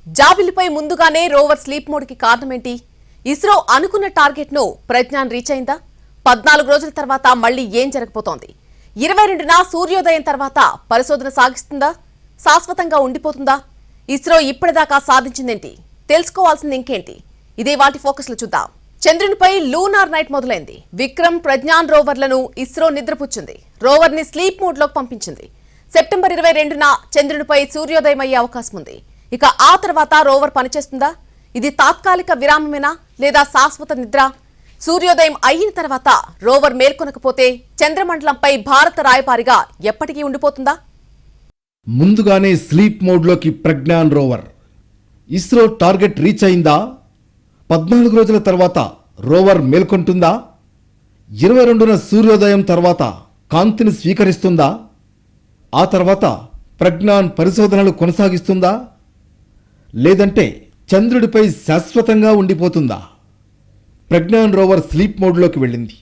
జాబిలిపై ముందుగానే rover sleep mode కి కారణమేంటి? ఇస్రో అనుకున్న టార్గెట్ ను ప్రజ్ఞాన్ రీచ్ అయిందా? 14 రోజుల తర్వాత మళ్లీ ఏం జరగబోతోంది? 22న సూర్యోదయం తర్వాత పరిశోధన సాగిస్తుందా? శాశ్వతంగా ఉండిపోతుందా? ఇస్రో ఇప్పటిదాకా సాధించిందేంటి? తెలుసుకోవాల్సింది ఇంకేంటి? ఇదే వాటి ఫోకస్ లో చూద్దాం. చంద్రునిపై లూనార్ నైట్ మొదలైంది. విక్రమ్, ప్రజ్ఞాన్ రోవర్లను ఇస్రో నిద్రపుచ్చింది. రోవర్ ని స్లీప్ మోడ్ లోకి పంపించింది. సెప్టెంబర్ 22న చంద్రునిపై సూర్యోదయం అయ్యే అవకాశం ఉంది. ఇక ఆ తర్వాత రోవర్ పనిచేస్తుందా? ఇది తాత్కాలిక విరామమేనా లేదా శాశ్వత నిద్ర? సూర్యోదయం అయిన తర్వాత రోవర్ మేల్కొనకపోతే చంద్రమండలంపై భారత రాయబారిగా ఎప్పటికీ ఉండిపోతుందా? ముందుగానే స్లీప్ మోడ్లోకి Pragyan rover. ISRO target reach అయిందా? 14 రోజుల తర్వాత రోవర్ మేల్కొంటుందా? 22న సూర్యోదయం తర్వాత కాంతిని స్వీకరిస్తుందా? ఆ తర్వాత ప్రజ్ఞాన్ పరిశోధనలు కొనసాగిస్తుందా? లేదంటే చంద్రుడిపై శాశ్వతంగా ఉండిపోతుందా? ప్రజ్ఞాన్ రోవర్ స్లీప్ మోడ్లోకి వెళ్ళింది.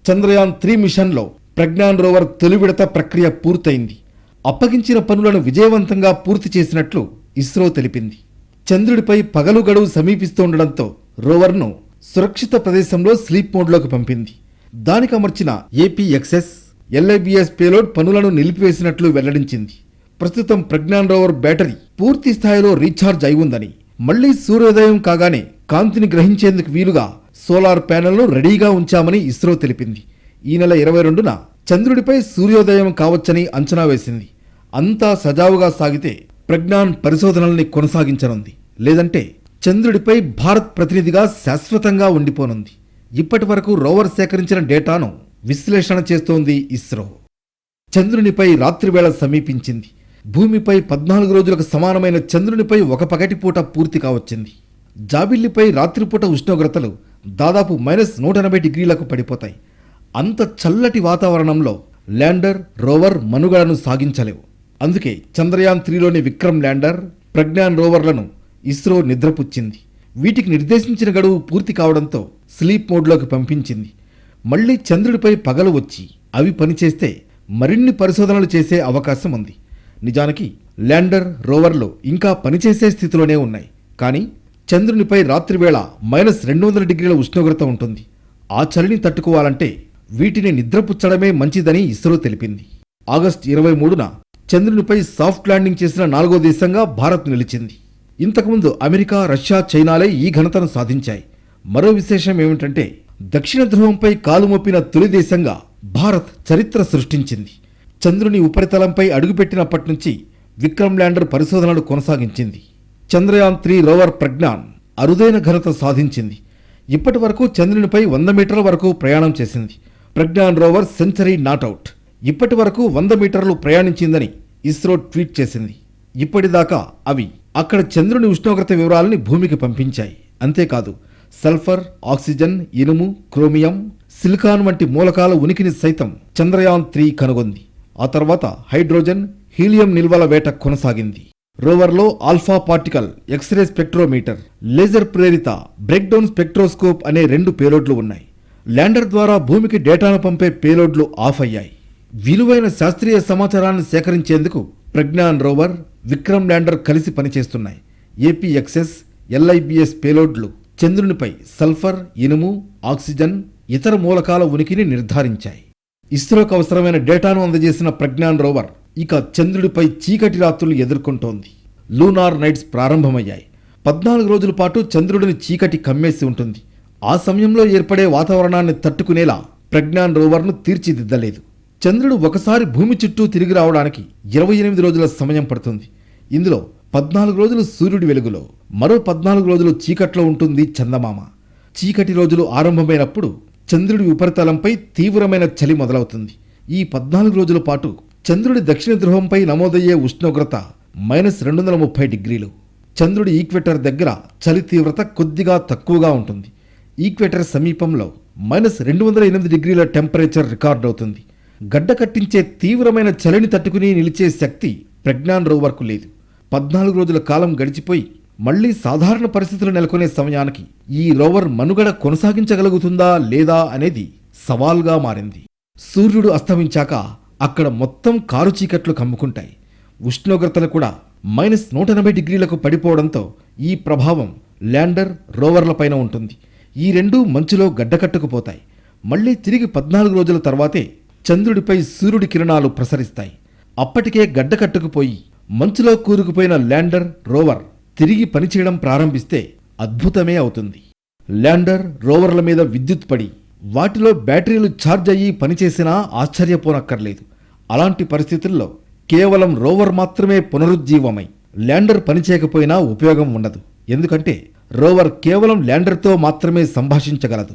చంద్రయాన్ 3 మిషన్లో ప్రజ్ఞాన్ రోవర్ తొలి విడత ప్రక్రియ పూర్తయింది. అప్పగించిన పనులను విజయవంతంగా పూర్తి చేసినట్లు ఇస్రో తెలిపింది. చంద్రుడిపై పగలు గడువు సమీపిస్తుండటంతో రోవర్ను సురక్షిత ప్రదేశంలో స్లీప్ మోడ్లోకి పంపింది. దానికి అమర్చిన ఏపీఎక్స్ఎస్, ఎల్ఐబిఎస్ పేలోడ్ పనులను నిలిపివేసినట్లు వెల్లడించింది. ప్రస్తుతం ప్రజ్ఞాన్ రోవర్ బ్యాటరీ పూర్తి స్థాయిలో రీఛార్జ్ అయి ఉందని, మళ్లీ సూర్యోదయం కాగానే కాంతిని గ్రహించేందుకు వీలుగా సోలార్ ప్యానెల్ను రెడీగా ఉంచామని ఇస్రో తెలిపింది. ఈ నెల 22న చంద్రుడిపై సూర్యోదయం కావచ్చని అంచనా వేసింది. అంతా సజావుగా సాగితే ప్రజ్ఞాన్ పరిశోధనల్ని కొనసాగించనుంది. లేదంటే చంద్రుడిపై భారత్ ప్రతినిధిగా శాశ్వతంగా ఉండిపోనుంది. ఇప్పటి వరకు రోవర్ సేకరించిన డేటాను విశ్లేషణ చేస్తోంది ఇస్రో. చంద్రునిపై రాత్రివేళ సమీపించింది. భూమిపై 14 రోజులకు సమానమైన చంద్రునిపై ఒక పగటిపూట పూర్తి కావచ్చింది. జాబిల్లిపై రాత్రిపూట ఉష్ణోగ్రతలు దాదాపు -180 డిగ్రీలకు పడిపోతాయి. అంత చల్లటి వాతావరణంలో ల్యాండర్, రోవర్ మనుగడను సాగించలేవు. అందుకే చంద్రయాన్ 3లోని విక్రమ్ ల్యాండర్, ప్రజ్ఞాన్ రోవర్లను ఇస్రో నిద్రపుచ్చింది. వీటికి నిర్దేశించిన గడువు పూర్తి కావడంతో స్లీప్ మోడ్లోకి పంపించింది. మళ్లీ చంద్రుడిపై పగలు వచ్చి అవి పనిచేస్తే మరిన్ని పరిశోధనలు చేసే అవకాశం ఉంది. నిజానికి ల్యాండర్, రోవర్లు ఇంకా పనిచేసే స్థితిలోనే ఉన్నాయి. కానీ చంద్రునిపై రాత్రివేళ -200 డిగ్రీల ఉష్ణోగ్రత ఉంటుంది. ఆ చలిని తట్టుకోవాలంటే వీటిని నిద్రపుచ్చడమే మంచిదని ఇస్రో తెలిపింది. ఆగస్టు 23న చంద్రునిపై సాఫ్ట్ ల్యాండింగ్ చేసిన 4వ దేశంగా భారత్ నిలిచింది. ఇంతకుముందు అమెరికా, రష్యా, చైనాలే ఈ ఘనతను సాధించాయి. మరో విశేషం ఏమిటంటే దక్షిణ ధ్రువంపై కాలు మోపిన తొలి దేశంగా భారత్ చరిత్ర సృష్టించింది. చంద్రుని ఉపరితలంపై అడుగుపెట్టినప్పటి నుంచి విక్రమ్ ల్యాండర్ పరిశోధనలు కొనసాగించింది. చంద్రయాన్ 3 రోవర్ ప్రజ్ఞాన్ అరుదైన ఘనత సాధించింది. ఇప్పటి వరకు చంద్రునిపై 100 మీటర్ల వరకు ప్రయాణం చేసింది. Pragyan rover century not out. ఇప్పటి వరకు 100 మీటర్లు ప్రయాణించిందని ఇస్రో ట్వీట్ చేసింది. ఇప్పటిదాకా అవి అక్కడ చంద్రుని ఉష్ణోగ్రత వివరాలని భూమికి పంపించాయి. అంతేకాదు సల్ఫర్, ఆక్సిజన్, ఇనుము, క్రోమియం, సిలికాన్ వంటి మూలకాల ఉనికిని సైతం చంద్రయాన్ 3 కనుగొంది. ఆ తర్వాత హైడ్రోజన్, హీలియం నిల్వల వేట కొనసాగింది. రోవర్లో alpha particle x-ray spectrometer, laser ప్రేరిత బ్రేక్డౌన్ స్పెక్ట్రోస్కోప్ అనే 2 పేలోడ్లు ఉన్నాయి. ల్యాండర్ ద్వారా భూమికి డేటాను పంపే పేలోడ్లు ఆఫ్ అయ్యాయి. విలువైన శాస్త్రీయ సమాచారాన్ని సేకరించేందుకు ప్రజ్ఞాన్ రోవర్, విక్రమ్ ల్యాండర్ కలిసి పనిచేస్తున్నాయి. ఏపీఎక్స్ఎస్, ఎల్ఐబిఎస్ పేలోడ్లు చంద్రునిపై సల్ఫర్, ఇనుము, ఆక్సిజన్, ఇతర మూలకాల ఉనికిని నిర్ధారించాయి. ఇస్రోకు అవసరమైన డేటాను అందజేసిన ప్రజ్ఞాన్ రోవర్ ఇక చంద్రుడిపై చీకటి రాత్రులు ఎదుర్కొంటోంది. లూనార్ నైట్స్ ప్రారంభమయ్యాయి. 14 రోజుల పాటు చంద్రుడిని చీకటి కమ్మేసి ఉంటుంది. ఆ సమయంలో ఏర్పడే వాతావరణాన్ని తట్టుకునేలా ప్రజ్ఞాన్ రోవర్ను తీర్చిదిద్దలేదు. చంద్రుడు ఒకసారి భూమి చుట్టూ తిరిగి రావడానికి 28 రోజుల సమయం పడుతుంది. ఇందులో 14 రోజులు సూర్యుడి వెలుగులో, మరో 14 రోజులు చీకట్లో ఉంటుంది చందమామ. చీకటి రోజులు ఆరంభమైనప్పుడు చంద్రుడి ఉపరితలంపై తీవ్రమైన చలి మొదలవుతుంది. ఈ 14 రోజుల పాటు చంద్రుడి దక్షిణ ధ్రువంపై నమోదయ్యే ఉష్ణోగ్రత -230 డిగ్రీలు. చంద్రుడి ఈక్వెటర్ దగ్గర చలి తీవ్రత కొద్దిగా తక్కువగా ఉంటుంది. ఈక్వెటర్ సమీపంలో -208 డిగ్రీల టెంపరేచర్ రికార్డ్ అవుతుంది. గడ్డ కట్టించే తీవ్రమైన చలిని తట్టుకుని నిలిచే శక్తి ప్రజ్ఞాన్ రోవర్కు లేదు. 14 రోజుల కాలం గడిచిపోయి మళ్లీ సాధారణ పరిస్థితులు నెలకొనే సమయానికి ఈ రోవర్ మనుగడ కొనసాగించగలుగుతుందా లేదా అనేది సవాల్గా మారింది. సూర్యుడు అస్తమించాక అక్కడ మొత్తం కారు చీకట్లు కమ్ముకుంటాయి. ఉష్ణోగ్రతలు కూడా -180 డిగ్రీలకు పడిపోవడంతో ఈ ప్రభావం ల్యాండర్ రోవర్లపైన ఉంటుంది. ఈ రెండూ మంచులో గడ్డకట్టుకుపోతాయి. మళ్లీ తిరిగి 14 రోజుల తర్వాతే చంద్రుడిపై సూర్యుడి కిరణాలు ప్రసరిస్తాయి. అప్పటికే గడ్డకట్టుకుపోయి మంచులో కూరుకుపోయిన ల్యాండర్ రోవర్ తిరిగి పనిచేయడం ప్రారంభిస్తే అద్భుతమే అవుతుంది. ల్యాండర్ రోవర్ల మీద విద్యుత్ పడి వాటిలో బ్యాటరీలు ఛార్జ్ అయ్యి పనిచేసినా ఆశ్చర్యపోనక్కర్లేదు. అలాంటి పరిస్థితుల్లో కేవలం రోవర్ మాత్రమే పునరుజ్జీవమై ల్యాండర్ పనిచేయకపోయినా ఉపయోగం ఉండదు. ఎందుకంటే రోవర్ కేవలం ల్యాండర్తో మాత్రమే సంభాషించగలదు.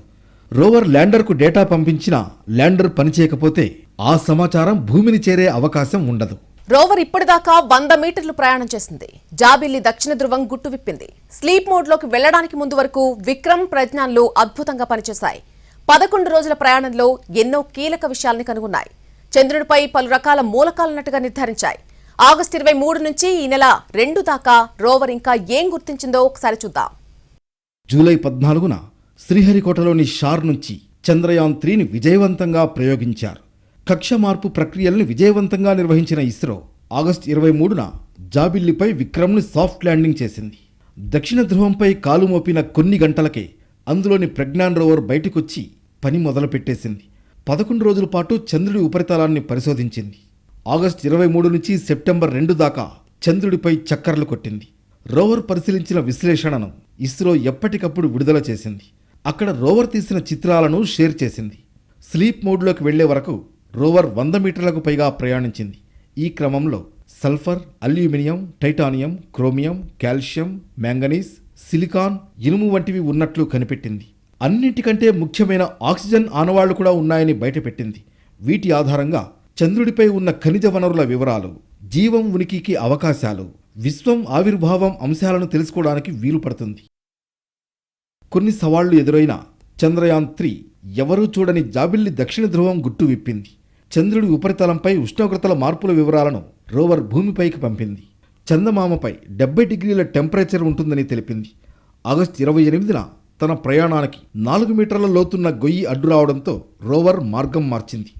రోవర్ ల్యాండర్కు డేటా పంపించినా ల్యాండర్ పనిచేయకపోతే ఆ సమాచారం భూమిని చేరే అవకాశం ఉండదు. రోవర్ ఇప్పటిదాకా 100 మీటర్లు ప్రయాణం చేసింది. జాబిల్లి దక్షిణ ధృవం గుట్టు విప్పింది. స్లీప్ మోడ్లోకి వెళ్లడానికి ముందు వరకు విక్రమ్, ప్రజ్ఞాన్లు అద్భుతంగా పనిచేశాయి. 11 రోజుల ప్రయాణంలో ఎన్నో కీలక విషయాల్ని కనుగొన్నాయి. చంద్రుడిపై పలు రకాల మూలకాలున్నట్టుగా నిర్ధారించాయి. ఆగస్టు 23 నుంచి ఈ నెల 2 దాకా రోవర్ ఇంకా ఏం గుర్తించిందో ఒకసారి చూద్దాం. జూలై 14న శ్రీహరికోటలోని షార్ నుంచి చంద్రయాన్-3ని విజయవంతంగా ప్రయోగించారు. కక్ష మార్పు ప్రక్రియల్ని విజయవంతంగా నిర్వహించిన ఇస్రో ఆగస్టు 23న జాబిల్లిపై విక్రమ్ను సాఫ్ట్ ల్యాండింగ్ చేసింది. దక్షిణ ధ్రువంపై కాలు మోపిన కొన్ని గంటలకే అందులోని ప్రజ్ఞాన్ రోవర్ బయటకొచ్చి పని మొదలుపెట్టేసింది. 11 రోజుల పాటు చంద్రుడి ఉపరితలాన్ని పరిశోధించింది. ఆగస్టు 23 నుంచి సెప్టెంబర్ 2 దాకా చంద్రుడిపై చక్కర్లు కొట్టింది. రోవర్ పరిశీలించిన విశ్లేషణను ఇస్రో ఎప్పటికప్పుడు విడుదల చేసింది. అక్కడ రోవర్ తీసిన చిత్రాలను షేర్ చేసింది. స్లీప్ మోడ్లోకి వెళ్లే వరకు రోవర్ 100 మీటర్లకు పైగా ప్రయాణించింది. ఈ క్రమంలో sulphur, aluminium, titanium, chromium, calcium, manganese, silicon, ఇనుము వంటివి ఉన్నట్లు కనిపెట్టింది. అన్నింటికంటే ముఖ్యమైన ఆక్సిజన్ ఆనవాళ్లు కూడా ఉన్నాయని బయటపెట్టింది. వీటి ఆధారంగా చంద్రుడిపై ఉన్న ఖనిజ వనరుల వివరాలు, జీవం ఉనికికి అవకాశాలు, విశ్వం ఆవిర్భావం అంశాలను తెలుసుకోవడానికి వీలు పడుతుంది. కొన్ని సవాళ్లు ఎదురైనా చంద్రయాన్-3 ఎవరూ చూడని జాబిల్లి దక్షిణ ధ్రువం గుట్టు విప్పింది. చంద్రుడి ఉపరితలంపై ఉష్ణోగ్రతల మార్పుల వివరాలను రోవర్ భూమిపైకి పంపింది. చందమామపై 70 డిగ్రీల టెంపరేచర్ ఉంటుందని తెలిపింది. ఆగస్టు 28న తన ప్రయాణానికి 4 మీటర్ల లోతున్న గొయ్యి అడ్డు రావడంతో రోవర్ మార్గం మార్చింది.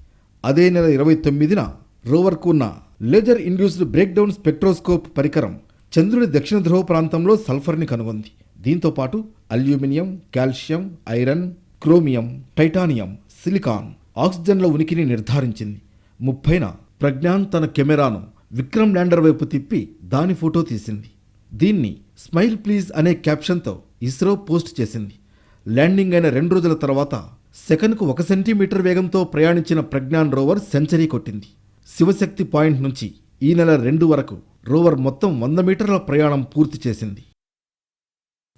అదే నెల 29న రోవర్కు ఉన్న లేజర్ ఇండ్యూస్డ్ బ్రేక్డౌన్ స్పెక్ట్రోస్కోప్ పరికరం చంద్రుడి దక్షిణ ధ్రువ ప్రాంతంలో సల్ఫర్ని కనుగొంది. దీంతో పాటు aluminium, calcium, iron, chromium, titanium, silicon, ఆక్సిజన్ల ఉనికిని నిర్ధారించింది. 30న ప్రజ్ఞాన్ తన కెమెరాను విక్రమ్ ల్యాండర్ వైపు తిప్పి దాని ఫోటో తీసింది. దీన్ని స్మైల్ ప్లీజ్ అనే క్యాప్షన్తో ఇస్రో పోస్ట్ చేసింది. ల్యాండింగ్ అయిన 2 రోజుల తర్వాత సెకన్కు 1 సెంటీమీటర్ వేగంతో ప్రయాణించిన ప్రజ్ఞాన్ రోవర్ సెంచరీ కొట్టింది. శివశక్తి పాయింట్ నుంచి ఈ నెల 2 వరకు రోవర్ మొత్తం 100 మీటర్ల ప్రయాణం పూర్తి చేసింది.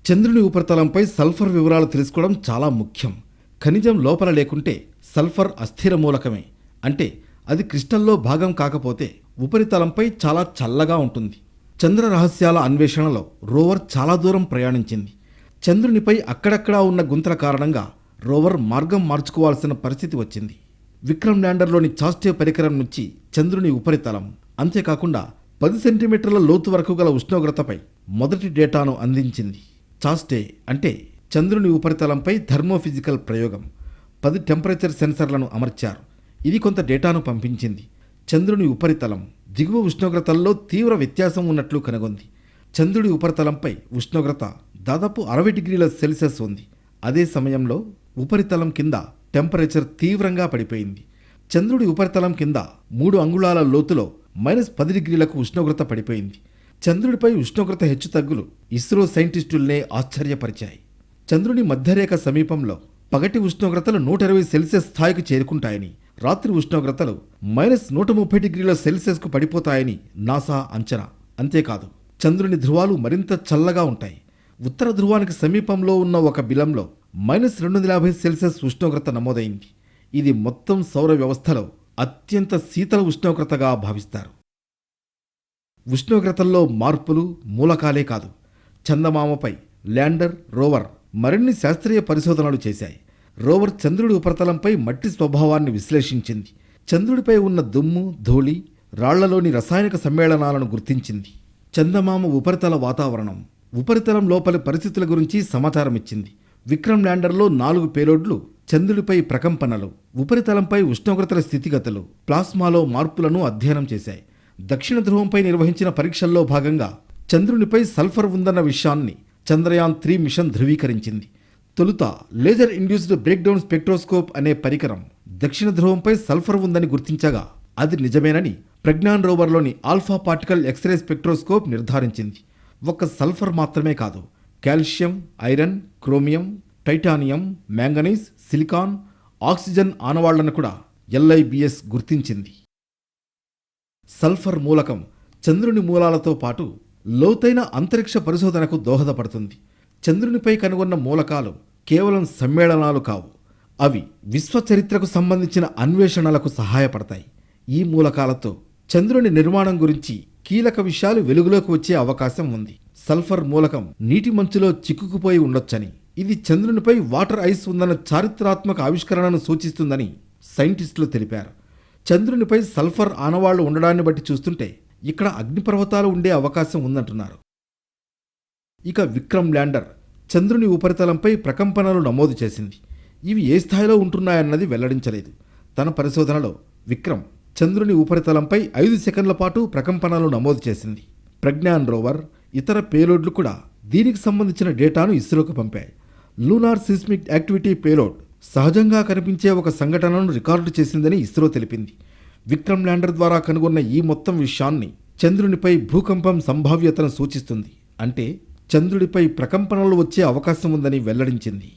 చంద్రుని ఉపరితలంపై సల్ఫర్ వివరాలు తెలుసుకోవడం చాలా ముఖ్యం. ఖనిజం లోపల లేకుంటే సల్ఫర్ అస్థిర మూలకమే, అంటే అది క్రిస్టల్లో భాగం కాకపోతే ఉపరితలంపై చాలా చల్లగా ఉంటుంది. చంద్ర రహస్యాల అన్వేషణలో రోవర్ చాలా దూరం ప్రయాణించింది. చంద్రునిపై అక్కడక్కడా ఉన్న గుంతల కారణంగా రోవర్ మార్గం మార్చుకోవాల్సిన పరిస్థితి వచ్చింది. విక్రమ్ ల్యాండర్లోని చాస్టే పరికరం నుంచి చంద్రుని ఉపరితలం, అంతేకాకుండా 10 సెంటీమీటర్ల లోతు వరకు గల ఉష్ణోగ్రతపై మొదటి డేటాను అందించింది. చాస్టే అంటే చంద్రుని ఉపరితలంపై థర్మోఫిజికల్ ప్రయోగం. 10 టెంపరేచర్ సెన్సర్లను అమర్చారు. ఇది కొంత డేటాను పంపించింది. చంద్రుని ఉపరితలం దిగువ ఉష్ణోగ్రతల్లో తీవ్ర వ్యత్యాసం ఉన్నట్లు కనుగొంది. చంద్రుడి ఉపరితలంపై ఉష్ణోగ్రత దాదాపు 60 డిగ్రీల సెల్సియస్ ఉంది. అదే సమయంలో ఉపరితలం కింద టెంపరేచర్ తీవ్రంగా పడిపోయింది. చంద్రుడి ఉపరితలం కింద 3 అంగుళాల లోతులో -10 డిగ్రీలకు ఉష్ణోగ్రత పడిపోయింది. చంద్రుడిపై ఉష్ణోగ్రత హెచ్చుతగ్గులు ఇస్రో సైంటిస్టుల్నే ఆశ్చర్యపరిచాయి. చంద్రుని మధ్యరేఖ సమీపంలో పగటి ఉష్ణోగ్రతలు 120 సెల్సియస్ స్థాయికి చేరుకుంటాయని, రాత్రి ఉష్ణోగ్రతలు -130 డిగ్రీల సెల్సియస్కు పడిపోతాయని నాసా అంచనా. అంతేకాదు, చంద్రుని ధ్రువాలు మరింత చల్లగా ఉంటాయి. ఉత్తర ధ్రువానికి సమీపంలో ఉన్న ఒక బిలంలో -250 సెల్సియస్ ఉష్ణోగ్రత నమోదైంది. ఇది మొత్తం సౌర వ్యవస్థలో అత్యంత శీతల ఉష్ణోగ్రతగా భావిస్తారు. ఉష్ణోగ్రతల్లో మార్పులు మూలకాలే కాదు, చందమామపై ల్యాండర్, రోవర్ మరిన్ని శాస్త్రీయ పరిశోధనలు చేశాయి. రోవర్ చంద్రుడి ఉపరితలంపై మట్టి స్వభావాన్ని విశ్లేషించింది. చంద్రుడిపై ఉన్న దుమ్ము, ధూళి, రాళ్లలోని రసాయనిక సమ్మేళనాలను గుర్తించింది. చందమామ ఉపరితల వాతావరణం, ఉపరితలం లోపలి పరిస్థితుల గురించి సమాచారం ఇచ్చింది. విక్రమ్ ల్యాండర్లో 4 పేలోడ్లు చంద్రుడిపై ప్రకంపనలు, ఉపరితలంపై ఉష్ణోగ్రతల స్థితిగతులు, ప్లాస్మాలో మార్పులను అధ్యయనం చేశాయి. దక్షిణ ధ్రువంపై నిర్వహించిన పరీక్షల్లో భాగంగా చంద్రునిపై సల్ఫర్ ఉందన్న విషయాన్ని చంద్రయాన్-3 మిషన్ ధృవీకరించింది. తొలుత లేజర్ ఇండ్యూస్డ్ బ్రేక్డౌన్ స్పెక్ట్రోస్కోప్ అనే పరికరం దక్షిణ ధ్రువంపై సల్ఫర్ ఉందని గుర్తించగా అది నిజమేనని ప్రజ్ఞాన్ రోవర్లోని ఆల్ఫా పార్టికల్ ఎక్స్రే స్పెక్ట్రోస్కోప్ నిర్ధారించింది. ఒక్క సల్ఫర్ మాత్రమే కాదు, calcium, iron, chromium, titanium, manganese, silicon, oxygen ఆనవాళ్లను కూడా LIBS గుర్తించింది. సల్ఫర్ మూలకం చంద్రుని మూలాలతో పాటు లోతైన అంతరిక్ష పరిశోధనకు దోహదపడుతుంది. చంద్రునిపై కనుగొన్న మూలకాలు కేవలం సమ్మేళనాలు కావు, అవి విశ్వ చరిత్రకు సంబంధించిన అన్వేషణలకు సహాయపడతాయి. ఈ మూలకాలతో చంద్రుని నిర్మాణం గురించి కీలక విషయాలు వెలుగులోకి వచ్చే అవకాశం ఉంది. సల్ఫర్ మూలకం నీటి మంచులో చిక్కుకుపోయి ఉండొచ్చని, ఇది చంద్రునిపై వాటర్ ఐస్ ఉందన్న చారిత్రాత్మక ఆవిష్కరణను సూచిస్తుందని సైంటిస్టులు తెలిపారు. చంద్రునిపై సల్ఫర్ ఆనవాళ్లు ఉండడాన్ని బట్టి చూస్తుంటే ఇక్కడ అగ్నిపర్వతాలు ఉండే అవకాశం ఉందంటున్నారు. ఇక విక్రమ్ ల్యాండర్ చంద్రుని ఉపరితలంపై ప్రకంపనలు నమోదు చేసింది. ఇవి ఏ స్థాయిలో ఉంటున్నాయన్నది వెల్లడించలేదు. తన పరిశోధనలో విక్రమ్ చంద్రుని ఉపరితలంపై 5 సెకండ్ల పాటు ప్రకంపనలు నమోదు చేసింది. ప్రజ్ఞాన్ రోవర్, ఇతర పేలోడ్లు కూడా దీనికి సంబంధించిన డేటాను ఇస్రోకు పంపాయి. లూనార్ సిస్మిక్ యాక్టివిటీ పేలోడ్ సహజంగా కనిపించే ఒక సంఘటనను రికార్డు చేసిందని ఇస్రో తెలిపింది. విక్రమ్ ల్యాండర్ ద్వారా కనుగొన్న ఈ మొత్తం విషయాన్ని చంద్రునిపై భూకంపం సంభావ్యతను సూచిస్తుంది. అంటే చంద్రుడిపై ప్రకంపనలు వచ్చే అవకాశం ఉందని వెల్లడించింది.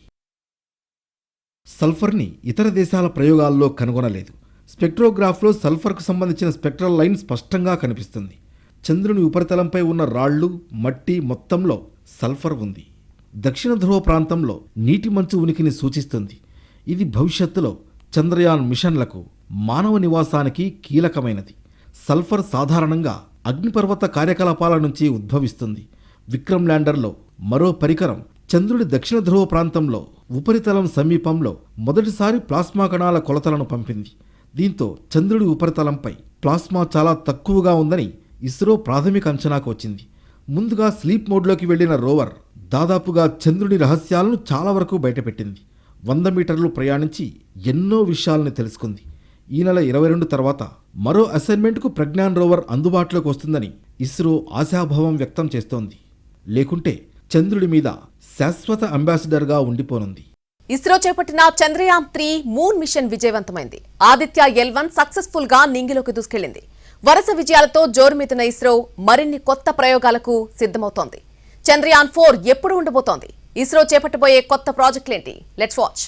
సల్ఫర్ని ఇతర దేశాల ప్రయోగాల్లో కనుగొనలేదు. స్పెక్ట్రోగ్రాఫ్లో సల్ఫర్కు సంబంధించిన స్పెక్ట్రల్ లైన్ స్పష్టంగా కనిపిస్తుంది. చంద్రుని ఉపరితలంపై ఉన్న రాళ్లు, మట్టి మొత్తంలో సల్ఫర్ ఉంది. దక్షిణ ధ్రువ ప్రాంతంలో నీటి మంచు ఉనికిని సూచిస్తుంది. ఇది భవిష్యత్తులో చంద్రయాన్ మిషన్లకు, మానవ నివాసానికి కీలకమైనది. సల్ఫర్ సాధారణంగా అగ్నిపర్వత కార్యకలాపాల నుంచి ఉద్భవిస్తుంది. విక్రమ్ ల్యాండర్లో మరో పరికరం చంద్రుడి దక్షిణ ధ్రువ ప్రాంతంలో ఉపరితలం సమీపంలో మొదటిసారి ప్లాస్మా కణాల కొలతలను పంపింది. దీంతో చంద్రుడి ఉపరితలంపై ప్లాస్మా చాలా తక్కువగా ఉందని ఇస్రో ప్రాథమిక అంచనాకు వచ్చింది. ముందుగా స్లీప్ మోడ్లోకి వెళ్లిన రోవర్ దాదాపుగా చంద్రుడి రహస్యాలను చాలా వరకు బయటపెట్టింది. 100 మీటర్లు ప్రయాణించి ఎన్నో విషయాలను తెలుసుకుంది. ఈ నెల 22 తర్వాత మరో అసైన్మెంట్కు ప్రజ్ఞాన్ రోవర్ అందుబాటులోకి వస్తుందని ఇస్రో ఆశాభావం వ్యక్తం చేస్తోంది. లేకుంటే చంద్రుడి మీద శాశ్వత అంబాసిడర్గా ఉండిపోనుంది. ఇస్రో చేపట్టిన చంద్రయాన్-3 మూన్ మిషన్ విజయవంతమైంది. ఆదిత్య L1 సక్సెస్ఫుల్ గా నింగిలోకి దూసుకెళ్లింది. వరుస విజయాలతో జోరుమీతున్న ఇస్రో మరిన్ని కొత్త ప్రయోగాలకు సిద్ధమవుతోంది. చంద్రయాన్-4 ఎప్పుడు ఉండబోతోంది? ఇస్రో చేపట్టబోయే కొత్త ప్రాజెక్టులేంటి? Let's watch.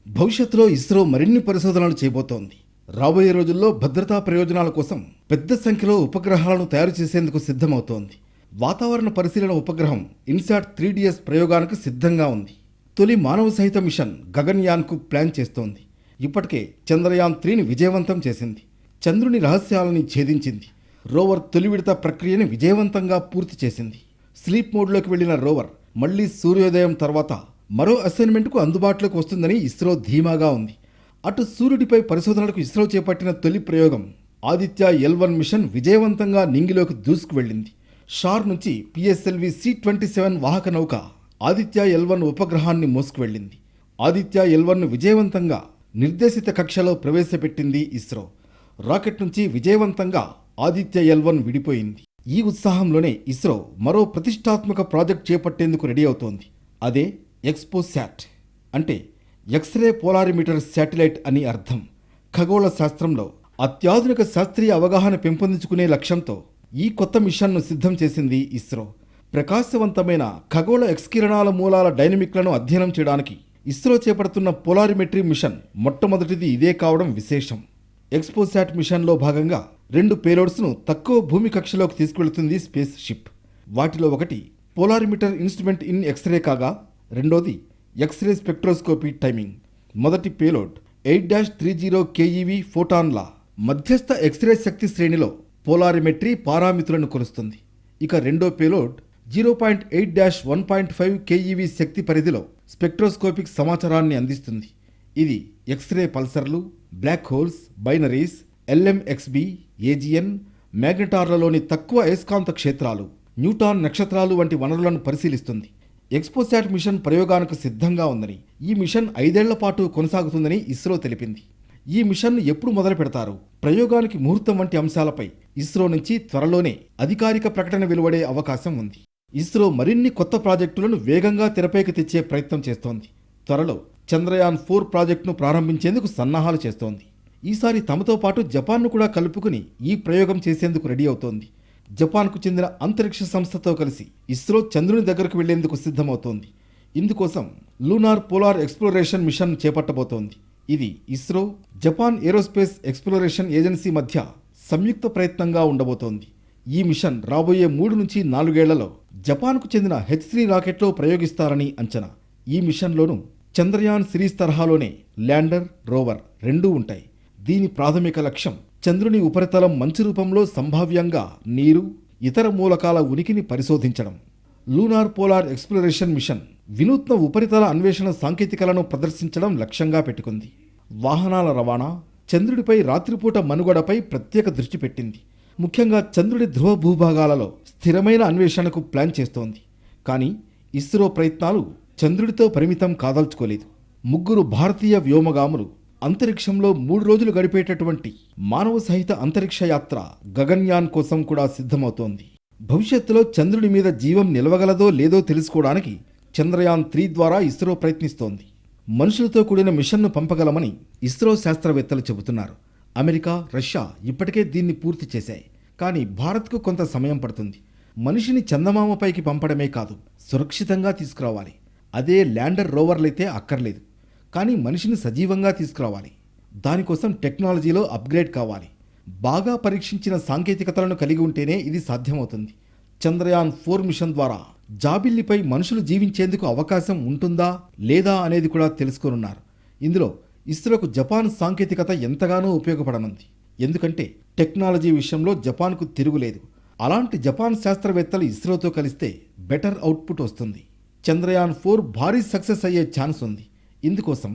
భవిష్యత్తులో ఇస్రో మరిన్ని పరిశోధనలు చేయబోతోంది. రాబోయే రోజుల్లో భద్రతా ప్రయోజనాల కోసం పెద్ద సంఖ్యలో ఉపగ్రహాలను తయారు చేసేందుకు సిద్ధమవుతోంది. వాతావరణ పరిశీలన ఉపగ్రహం ఇన్సాట్ 3DS ప్రయోగానికి సిద్ధంగా ఉంది. తొలి మానవ సహిత మిషన్ గగన్యాన్కు ప్లాన్ చేస్తోంది. ఇప్పటికే చంద్రయాన్-3ని విజయవంతం చేసింది. చంద్రుని రహస్యాలని ఛేదించింది. రోవర్ తొలి విడత ప్రక్రియని విజయవంతంగా పూర్తి చేసింది. స్లీప్ మోడ్లోకి వెళ్లిన రోవర్ మళ్లీ సూర్యోదయం తర్వాత మరో అసైన్మెంట్కు అందుబాటులోకి వస్తుందని ఇస్రో ధీమాగా ఉంది. అటు సూర్యుడిపై పరిశోధనలకు ఇస్రో చేపట్టిన తొలి ప్రయోగం ఆదిత్య L1 మిషన్ విజయవంతంగా నింగిలోకి దూసుకు వెళ్ళింది. షార్ నుంచి PSLV C-27 వాహక నౌక ఆదిత్య L1 ఉపగ్రహాన్ని మోసుకువెళ్లింది. ఆదిత్య L1ను విజయవంతంగా నిర్దేశిత కక్షలో ప్రవేశపెట్టింది ఇస్రో. రాకెట్ నుంచి విజయవంతంగా ఆదిత్య L1 విడిపోయింది. ఈ ఉత్సాహంలోనే ఇస్రో మరో ప్రతిష్టాత్మక ప్రాజెక్ట్ చేపట్టేందుకు రెడీ అవుతోంది. అదే ఎక్స్పోశాట్, అంటే ఎక్స్రే పోలారిమీటర్ శాటిలైట్ అని అర్థం. ఖగోళ శాస్త్రంలో అత్యాధునిక శాస్త్రీయ అవగాహన పెంపొందించుకునే లక్ష్యంతో ఈ కొత్త మిషన్ను సిద్ధం చేసింది ఇస్రో. ప్రకాశవంతమైన ఖగోళ ఎక్స్కిరణాల మూలాల డైనమిక్లను అధ్యయనం చేయడానికి ఇస్రో చేపడుతున్న పోలారిమెట్రీ మిషన్ మొట్టమొదటిది ఇదే కావడం విశేషం. ఎక్స్పోశాట్ మిషన్లో భాగంగా 2 పేలోడ్స్ను తక్కువ భూమి కక్షలోకి తీసుకువెళుతుంది స్పేస్ షిప్. వాటిలో ఒకటి పోలారిమీటర్ ఇన్స్ట్రుమెంట్ ఇన్ ఎక్స్రే కాగా, రెండోది ఎక్స్రే స్పెక్ట్రోస్కోపీ టైమింగ్. మొదటి పేలోడ్ 8-30 KeV ఫోటాన్ల మధ్యస్థ ఎక్స్రే శక్తి శ్రేణిలో పోలారిమెట్రీ పారామితులను కొలుస్తుంది. ఇక రెండో పేలోడ్ 0.8-1.5 KeV శక్తి పరిధిలో స్పెక్ట్రోస్కోపిక్ సమాచారాన్ని అందిస్తుంది. ఇది ఎక్స్రే పల్సర్లు, black holes, binaries, LMXB, AGN, మ్యాగ్నెటార్లలోని తక్కువ అయస్కాంత క్షేత్రాలు, న్యూటాన్ నక్షత్రాలు వంటి వనరులను పరిశీలిస్తుంది. ఎక్స్పోశాట్ మిషన్ ప్రయోగానికి సిద్ధంగా ఉందని, ఈ మిషన్ 5 ఏళ్ల పాటు కొనసాగుతుందని ఇస్రో తెలిపింది. ఈ మిషన్ను ఎప్పుడు మొదలు పెడతారు, ప్రయోగానికి ముహూర్తం వంటి అంశాలపై ఇస్రో నుంచి త్వరలోనే అధికారిక ప్రకటన వెలువడే అవకాశం ఉంది. ఇస్రో మరిన్ని కొత్త ప్రాజెక్టులను వేగంగా తెరపైకి తెచ్చే ప్రయత్నం చేస్తోంది. త్వరలో చంద్రయాన్ 4 ప్రాజెక్టును ప్రారంభించేందుకు సన్నాహాలు చేస్తోంది. ఈసారి తమతో పాటు జపాన్ను కూడా కలుపుకుని ఈ ప్రయోగం చేసేందుకు రెడీ అవుతోంది. జపాన్కు చెందిన అంతరిక్ష సంస్థతో కలిసి ఇస్రో చంద్రుని దగ్గరకు వెళ్లేందుకు సిద్ధమవుతోంది. ఇందుకోసం లూనార్ పోలార్ ఎక్స్ప్లోరేషన్ మిషన్ చేపట్టబోతోంది. ఇది ISRO, Japan aerospace exploration agency మధ్య సంయుక్త ప్రయత్నంగా ఉండబోతోంది. ఈ మిషన్ రాబోయే 3 నుంచి 4 ఏళ్లలో జపాన్కు చెందిన H3 రాకెట్లో ప్రయోగిస్తారని అంచనా. ఈ మిషన్లోనూ చంద్రయాన్ సిరీస్ తరహాలోనే ల్యాండర్, రోవర్ రెండూ ఉంటాయి. దీని ప్రాథమిక లక్ష్యం చంద్రుని ఉపరితలం మంచు రూపంలో సంభావ్యంగా నీరు, ఇతర మూలకాల ఉనికిని పరిశోధించడం. లూనార్ పోలార్ ఎక్స్ప్లోరేషన్ మిషన్ వినూత్న ఉపరితల అన్వేషణ సాంకేతికలను ప్రదర్శించడం లక్ష్యంగా పెట్టుకుంది. వాహనాల రవాణా, చంద్రుడిపై రాత్రిపూట మనుగడపై ప్రత్యేక దృష్టి పెట్టింది. ముఖ్యంగా చంద్రుడి ధ్రువ భూభాగాలలో స్థిరమైన అన్వేషణకు ప్లాన్ చేస్తోంది. కానీ ఇస్రో ప్రయత్నాలు చంద్రుడితో పరిమితం కాదల్చుకోలేదు. 3 భారతీయ వ్యోమగాములు అంతరిక్షంలో 3 రోజులు గడిపేటటువంటి మానవ సహిత అంతరిక్ష యాత్ర గగన్యాన్ కోసం కూడా సిద్ధమవుతోంది. భవిష్యత్తులో చంద్రుడి మీద జీవం నిలవగలదో లేదో తెలుసుకోవడానికి చంద్రయాన్ 3 ద్వారా ఇస్రో ప్రయత్నిస్తోంది. మనుషులతో కూడిన మిషన్ను పంపగలమని ఇస్రో శాస్త్రవేత్తలు చెబుతున్నారు. అమెరికా, రష్యా ఇప్పటికే దీన్ని పూర్తి చేశాయి. కానీ భారత్కు కొంత సమయం పడుతుంది. మనిషిని చందమామపైకి పంపడమే కాదు, సురక్షితంగా తీసుకురావాలి. అదే ల్యాండర్, రోవర్లైతే అక్కర్లేదు. కానీ మనిషిని సజీవంగా తీసుకురావాలి. దానికోసం టెక్నాలజీలో అప్గ్రేడ్ కావాలి. బాగా పరీక్షించిన సాంకేతికతలను కలిగి ఉంటేనే ఇది సాధ్యమవుతుంది. చంద్రయాన్ 4 మిషన్ ద్వారా జాబిల్లిపై మనుషులు జీవించేందుకు అవకాశం ఉంటుందా లేదా అనేది కూడా తెలుసుకోనున్నారు. ఇందులో ఇస్రోకు జపాన్ సాంకేతికత ఎంతగానో ఉపయోగపడనుంది. ఎందుకంటే టెక్నాలజీ విషయంలో జపాన్కు తిరుగులేదు. అలాంటి జపాన్ శాస్త్రవేత్తలు ఇస్రోతో కలిస్తే బెటర్ అవుట్పుట్ వస్తుంది. చంద్రయాన్ 4 భారీ సక్సెస్ అయ్యే ఛాన్స్ ఉంది. ఇందుకోసం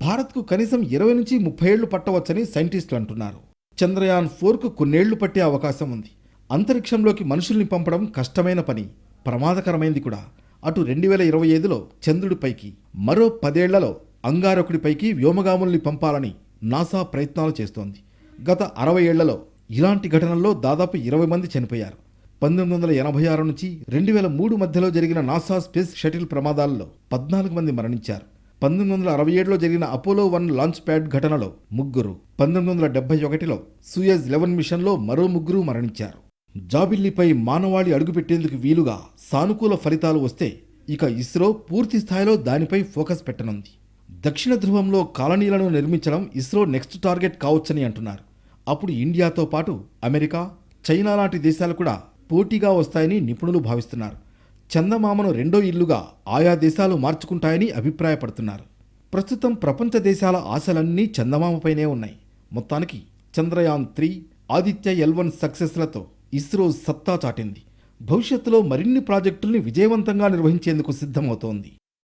భారత్కు కనీసం 20 నుంచి 30 ఏళ్లు పట్టవచ్చని సైంటిస్టులు అంటున్నారు. చంద్రయాన్ 4కు కొన్నేళ్లు పట్టే అవకాశం ఉంది. అంతరిక్షంలోకి మనుషుల్ని పంపడం కష్టమైన పని, ప్రమాదకరమైంది కూడా. అటు 2025లో చంద్రుడిపైకి, మరో 10 ఏళ్లలో అంగారకుడిపైకి వ్యోమగాముల్ని పంపాలని నాసా ప్రయత్నాలు చేస్తోంది. గత 60 ఏళ్లలో ఇలాంటి ఘటనల్లో దాదాపు 20 మంది చనిపోయారు. 1986 నుంచి 2003 మధ్యలో జరిగిన నాసా స్పేస్ షటిల్ ప్రమాదాల్లో 14 మంది మరణించారు. 1967లో జరిగిన అపోలో 1 లాంచ్ ప్యాడ్ ఘటనలో 3, 1971లో సూయజ్ 11 మిషన్లో మరో 3 మరణించారు. జాబిల్లిపై మానవాళి అడుగుపెట్టేందుకు వీలుగా సానుకూల ఫలితాలు వస్తే ఇక ఇస్రో పూర్తి స్థాయిలో దానిపై ఫోకస్ పెట్టనుంది. దక్షిణ ధ్రువంలో కాలనీలను నిర్మించడం ఇస్రో నెక్స్ట్ టార్గెట్ కావచ్చని అంటున్నారు. అప్పుడు ఇండియాతో పాటు అమెరికా, చైనా లాంటి దేశాలు కూడా పోటీగా వస్తాయని నిపుణులు భావిస్తున్నారు. చందమామను రెండో ఇల్లుగా ఆయా దేశాలు మార్చుకుంటాయని అభిప్రాయపడుతున్నారు. ప్రస్తుతం ప్రపంచ దేశాల ఆశలన్నీ చందమామపైనే ఉన్నాయి. మొత్తానికి చంద్రయాన్ 3, ఆదిత్య L1 సక్సెస్లతో ఇస్రో సత్తా చాటింది. భవిష్యత్తులో మరిన్ని ప్రాజెక్టుల్ని విజయవంతంగా నిర్వహించేందుకు సిద్ధమవుతోంది.